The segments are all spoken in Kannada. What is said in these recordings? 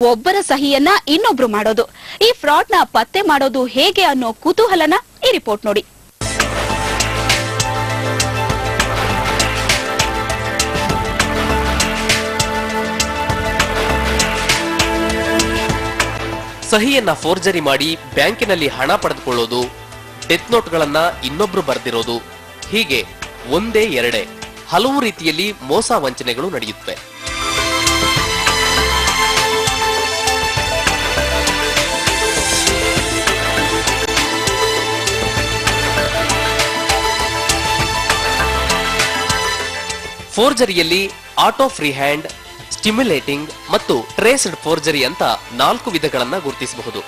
ಒಬ್ಬರ ಸಹಿಯನ್ನ ಇನ್ನೊಬ್ರು ಮಾಡೋದು. ಈ ಫ್ರಾಡ್ ನ ಪತ್ತೆ ಮಾಡೋದು ಹೇಗೆ ಅನ್ನೋ ಕುತೂಹಲನ ಈ ರಿಪೋರ್ಟ್ ನೋಡಿ. ಸಹಿಯನ್ನ ಫೋರ್ಜರಿ ಮಾಡಿ ಬ್ಯಾಂಕಿನಲ್ಲಿ ಹಣ ಪಡೆದುಕೊಳ್ಳೋದು, ಡೆತ್ ನೋಟ್ಗಳನ್ನ ಇನ್ನೊಬ್ರು ಬರೆದಿರೋದು, ಹೀಗೆ ಒಂದೇ ಎರಡೇ ಹಲವು ರೀತಿಯಲ್ಲಿ ಮೋಸ ವಂಚನೆಗಳು ನಡೆಯುತ್ತವೆ. ಫೋರ್ಜರಿಯಲ್ಲಿ ಆಟೋ ಫ್ರೀ ಹ್ಯಾಂಡ್, ಸ್ಟಿಮ್ಯುಲೇಟಿಂಗ್ ಮತ್ತು ಟ್ರೇಸ್ಡ್ ಫೋರ್ಜರಿ ಅಂತ 4 ವಿಧಗಳನ್ನ ಗುರುತಿಸಬಹುದು.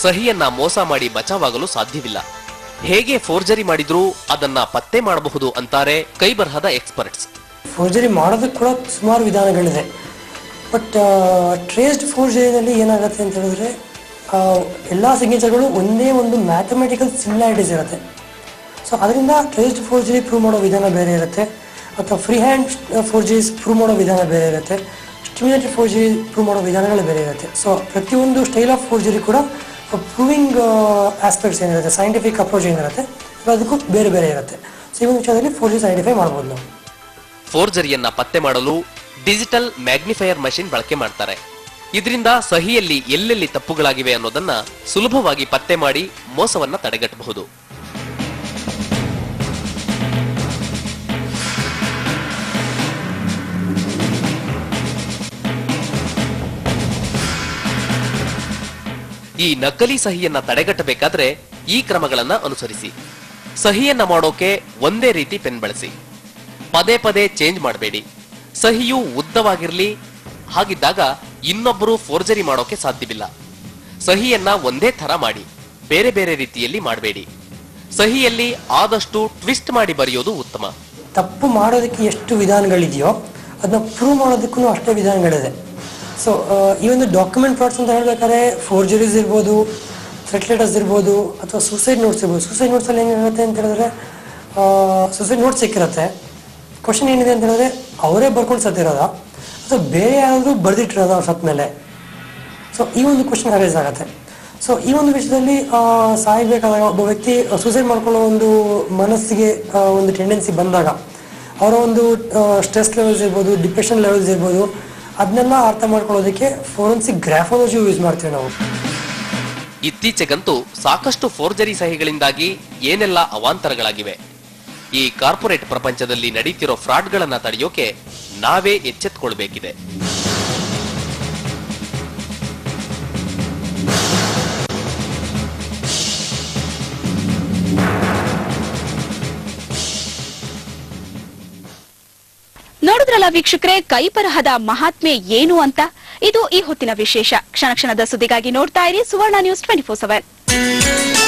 ಸಹಿಯನ್ನ ಮೋಸ ಮಾಡಿ ಬಚಾವಾಗಲು ಸಾಧ್ಯವಿಲ್ಲ. ಹೇಗೆ ಫೋರ್ಜರಿ ಮಾಡಿದ್ರೂ ಅದನ್ನ ಪತ್ತೆ ಮಾಡಬಹುದು ಅಂತಾರೆ ಕೈಬರಹದ ಎಕ್ಸ್ಪರ್ಟ್ಸ್. ಫೋರ್ಜರಿ ಮಾಡೋದಕ್ಕೆ ಕೂಡ ಸುಮಾರು ವಿಧಾನಗಳಿದೆ. ಬಟ್ ಟ್ರೇಸ್ಡ್ ಫೋರ್ಜರಿನಲ್ಲಿ ಏನಾಗುತ್ತೆ ಅಂತ ಹೇಳಿದ್ರೆ ಎಲ್ಲ ಸಿಗ್ನೇಚರ್ಗಳು ಒಂದೇ ಒಂದು ಮ್ಯಾಥಮೆಟಿಕಲ್ ಸಿಮಿಲಾರಿಟೀಸ್ ಇರುತ್ತೆ. ಸೊ ಅದರಿಂದ ಟ್ರೇಸ್ಡ್ ಫೋರ್ಜರಿ ಪ್ರೂವ್ ಮಾಡೋ ವಿಧಾನ ಬೇರೆ ಇರುತ್ತೆ, ಅಥವಾ ಫ್ರೀ ಹ್ಯಾಂಡ್ ಫೋರ್ಜರೀಸ್ ಪ್ರೂವ್ ಮಾಡೋ ವಿಧಾನ ಬೇರೆ ಇರುತ್ತೆ, ಸ್ಟಿಮ್ಯುಲೇಟೆಡ್ ಫೋರ್ಜರಿ ಪ್ರೂವ್ ಮಾಡೋ ವಿಧಾನಗಳು ಬೇರೆ ಇರುತ್ತೆ. ಸೊ ಪ್ರತಿಯೊಂದು ಸ್ಟೈಲ್ ಆಫ್ ಫೋರ್ಜರಿ ಕೂಡ ಪ್ರೂವಿಂಗ್ ಆಸ್ಪೆಕ್ಟ್ಸ್ ಏನಿರುತ್ತೆ, ಸೈಂಟಿಫಿಕ್ ಅಪ್ರೋಚ್ ಏನಿರುತ್ತೆ ಅದಕ್ಕೂ ಬೇರೆ ಬೇರೆ ಇರುತ್ತೆ. ಸೊ ಈ ಒಂದು ವಿಷಯದಲ್ಲಿ ಫೋರ್ಜರಿ ಐಡೆಂಟಿಫೈ ಮಾಡ್ಬೋದು ನಾವು. ಫೋರ್ಜರಿಯನ್ನ ಪತ್ತೆ ಮಾಡಲು ಡಿಜಿಟಲ್ ಮ್ಯಾಗ್ನಿಫೈಯರ್ ಮಷಿನ್ ಬಳಕೆ ಮಾಡ್ತಾರೆ. ಇದರಿಂದ ಸಹಿಯಲ್ಲಿ ಎಲ್ಲೆಲ್ಲಿ ತಪ್ಪುಗಳಾಗಿವೆ ಅನ್ನೋದನ್ನ ಸುಲಭವಾಗಿ ಪತ್ತೆ ಮಾಡಿ ಮೋಸವನ್ನ ತಡೆಗಟ್ಟಬಹುದು. ಈ ನಕಲಿ ಸಹಿಯನ್ನ ತಡೆಗಟ್ಟಬೇಕಾದ್ರೆ ಈ ಕ್ರಮಗಳನ್ನ ಅನುಸರಿಸಿ. ಸಹಿಯನ್ನ ಮಾಡೋಕೆ ಒಂದೇ ರೀತಿ ಪೆನ್ ಬಳಸಿ. ಪದೇ ಪದೇ ಚೇಂಜ್ ಮಾಡಬೇಡಿ. ಸಹಿಯು ಉದ್ದವಾಗಿರ್ಲಿ, ಹಾಗಿದ್ದಾಗ ಇನ್ನೊಬ್ಬರು ಫೋರ್ಜರಿ ಮಾಡೋಕೆ ಸಾಧ್ಯವಿಲ್ಲ. ಸಹಿಯನ್ನ ಒಂದೇ ತರ ಮಾಡಿ, ಬೇರೆ ಬೇರೆ ರೀತಿಯಲ್ಲಿ ಮಾಡಬೇಡಿ. ಸಹಿಯಲ್ಲಿ ಆದಷ್ಟು ಟ್ವಿಸ್ಟ್ ಮಾಡಿ ಬರೆಯೋದು ಉತ್ತಮ. ತಪ್ಪು ಮಾಡೋದಕ್ಕೆ ಎಷ್ಟು ವಿಧಾನಗಳಿದೆಯೋ ಅದನ್ನ ಪ್ರೂವ್ ಮಾಡೋದಕ್ಕೂ ಅಷ್ಟೇ ವಿಧಾನಗಳಿದೆ. ಸೊ ಈ ಒಂದು ಡಾಕ್ಯುಮೆಂಟ್ ಫ್ರಾಡ್ಸ್ ಅಂತ ಹೇಳ್ಬೇಕಾದ್ರೆ ಫೋರ್ಜರೀಸ್ ಇರ್ಬೋದು, ಥ್ರೆಟ್ ಲೆಟರ್ಸ್ ಇರ್ಬೋದು, ಅಥವಾ ಸೂಸೈಡ್ ನೋಟ್ಸ್ ಇರ್ಬೋದು. ಸೂಸೈಡ್ ನೋಟ್ಸಲ್ಲಿ ಏನಿರುತ್ತೆ ಅಂತ ಹೇಳಿದ್ರೆ ಸೂಸೈಡ್ ನೋಟ್ಸ್ ಸಿಕ್ಕಿರುತ್ತೆ. ಕ್ವಶನ್ ಏನಿದೆ ಅಂತ ಹೇಳಿದ್ರೆ ಅವರೇ ಬರ್ಕೊಂಡು ಸತ್ತಿರೋದ ಅಥವಾ ಬೇರೆ ಯಾರಾದರೂ ಬರೆದಿಟ್ಟಿರೋದ ಅವ್ರ ಸತ್ತ ಮೇಲೆ. ಸೊ ಈ ಒಂದು ಕ್ವಶನ್ ಅರೈಸ್ ಆಗುತ್ತೆ. ಸೊ ಈ ಒಂದು ವಿಷಯದಲ್ಲಿ ಸಾಯಬೇಕಾದಾಗ ಒಬ್ಬ ವ್ಯಕ್ತಿ ಸೂಸೈಡ್ ಮಾಡ್ಕೊಳ್ಳೋ ಒಂದು ಮನಸ್ಸಿಗೆ ಒಂದು ಟೆಂಡೆನ್ಸಿ ಬಂದಾಗ ಅವರ ಒಂದು ಸ್ಟ್ರೆಸ್ ಲೆವೆಲ್ಸ್ ಇರ್ಬೋದು, ಡಿಪ್ರೆಷನ್ ಲೆವೆಲ್ಸ್ ಇರ್ಬೋದು, ಅದನ್ನೆಲ್ಲ ಅರ್ಥ ಮಾಡ್ಕೊಳ್ಳೋದಕ್ಕೆ ಫೋರೆನ್ಸಿಕ್ ಗ್ರಾಫಾಲಜಿ ಯೂಸ್ ಮಾಡ್ತೀವಿ ನಾವು. ಇತ್ತೀಚೆಗಂತೂ ಸಾಕಷ್ಟು ಫೋರ್ಜರಿ ಸಹಿಗಳಿಂದಾಗಿ ಏನೆಲ್ಲ ಅವಾಂತರಗಳಾಗಿವೆ. ಈ ಕಾರ್ಪೊರೇಟ್ ಪ್ರಪಂಚದಲ್ಲಿ ನಡೀತಿರೋ ಫ್ರಾಡ್ಗಳನ್ನ ತಡೆಯೋಕೆ ನಾವೇ ಎಚ್ಚೆತ್ತುಕೊಳ್ಬೇಕಿದೆ. ನೋಡಿದ್ರಲ್ಲ ವೀಕ್ಷಕರೇ, ಕೈಬರಹದ ಮಹಾತ್ಮೆ ಏನು ಅಂತ. ಇದು ಈ ಹೊತ್ತಿನ ವಿಶೇಷ. ಕ್ಷಣ ಕ್ಷಣದ ಸುದ್ದಿಗಾಗಿ ನೋಡ್ತಾ ಇರಿ ಸುವರ್ಣ ನ್ಯೂಸ್ 24/7.